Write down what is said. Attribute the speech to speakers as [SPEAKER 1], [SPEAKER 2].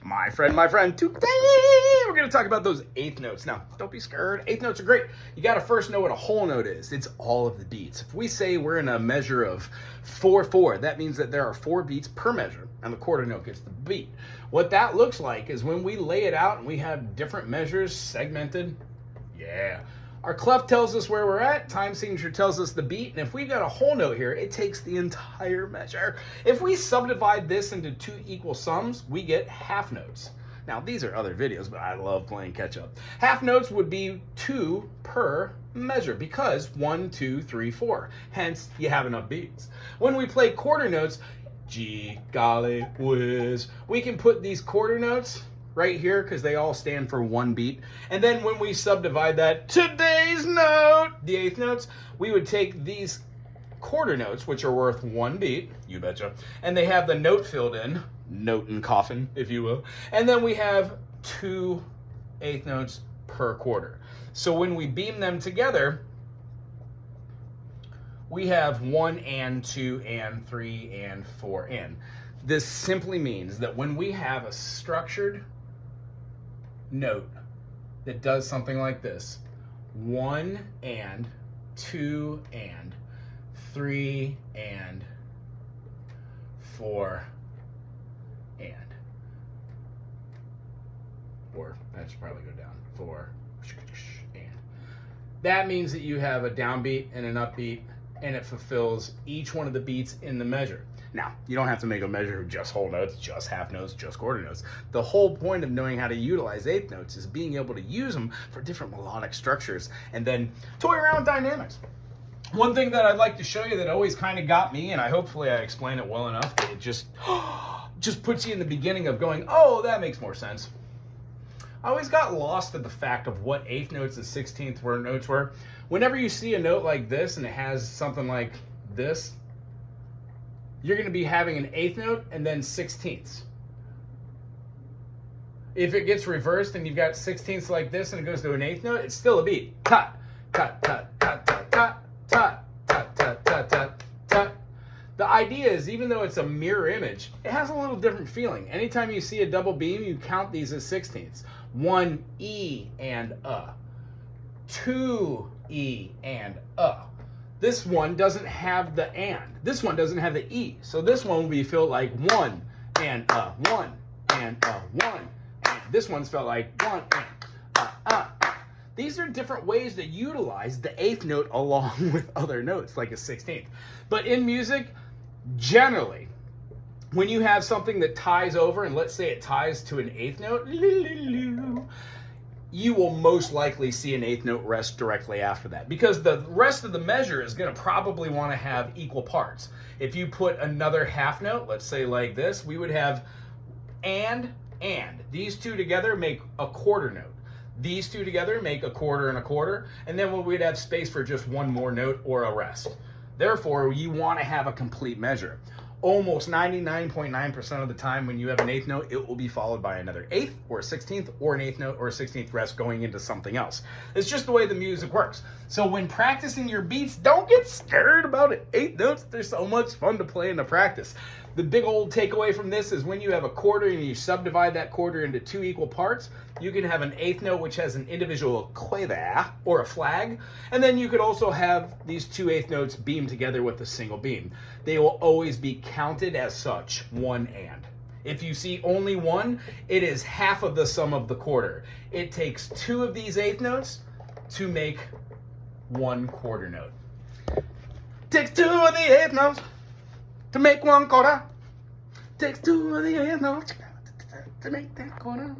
[SPEAKER 1] my friend, today we're going to talk about those eighth notes. Now, don't be scared. Eighth notes are great. You got to first know what a whole note is. It's all of the beats. If we say we're in a measure of 4/4, that means that there are 4 beats per measure, and the quarter note gets the beat. What that looks like is when we lay it out and we have different measures segmented. Yeah. Our clef tells us where we're at, time signature tells us the beat, and if we've got a whole note here, it takes the entire measure. If we subdivide this into 2 equal sums, we get half notes. Now, these are other videos, but I love playing catch up. Half notes would be 2 per measure because 1, 2, 3, 4. Hence, you have enough beats. When we play quarter notes, gee, golly whiz, we can put these quarter notes right here because they all stand for 1 beat. And then when we subdivide that, today's note, the eighth notes, we would take these quarter notes, which are worth 1 beat, you betcha, and they have the note filled in, note and coffin, if you will. And then we have 2 eighth notes per quarter. So when we beam them together, we have 1 and 2 and 3 and 4 and. This simply means that when we have a structured note that does something like this, 1 and 2 and 3 and 4 and, or that should probably go down, 4 and. That means that you have a downbeat and an upbeat, and it fulfills each one of the beats in the measure. Now, you don't have to make a measure of just whole notes, just half notes, just quarter notes. The whole point of knowing how to utilize eighth notes is being able to use them for different melodic structures and then toy around with dynamics. One thing that I'd like to show you that always kind of got me, and hopefully I explain it well enough that it just puts you in the beginning of going, oh, that makes more sense. I always got lost in the fact of what eighth notes and 16th notes were. Whenever you see a note like this and it has something like this, you're going to be having an eighth note and then 16ths. If it gets reversed and you've got 16ths like this and it goes to an eighth note, it's still a beat. Tut, tut, tut, tut, tut, tut, tut, tut, tut, tut, tut, tut. The idea is, even though it's a mirror image, it has a little different feeling. Anytime you see a double beam, you count these as 16ths. 1 E and 2 E and This one doesn't have the and. This one doesn't have the E. So this one will be felt like 1 and 1 and 1. And this one's felt like 1 and These are different ways to utilize the eighth note along with other notes, like a 16th. But in music, generally, when you have something that ties over, and let's say it ties to an eighth note, you will most likely see an eighth note rest directly after that, because the rest of the measure is going to probably want to have equal parts. If you put another half note, let's say like this, we would have and. These two together make a quarter note. These two together make a quarter and a quarter, and then we'd have space for just one more note or a rest. Therefore, you want to have a complete measure. Almost 99.9% of the time when you have an eighth note, it will be followed by another eighth or a 16th or an eighth note or a 16th rest going into something else. It's just the way the music works. So when practicing your beats, don't get scared about it. Eighth notes, they're so much fun to play in the practice. The big old takeaway from this is when you have a quarter and you subdivide that quarter into 2 equal parts, you can have an eighth note which has an individual quaver or a flag, and then you could also have these 2 eighth notes beamed together with a single beam. They will always be counted as such, 1 and. If you see only 1, it is half of the sum of the quarter. It takes 2 of these eighth notes to make 1 quarter note. Takes 2 of the eighth notes to make 1 quarter. Takes 2 of the eighth notes to make that quarter.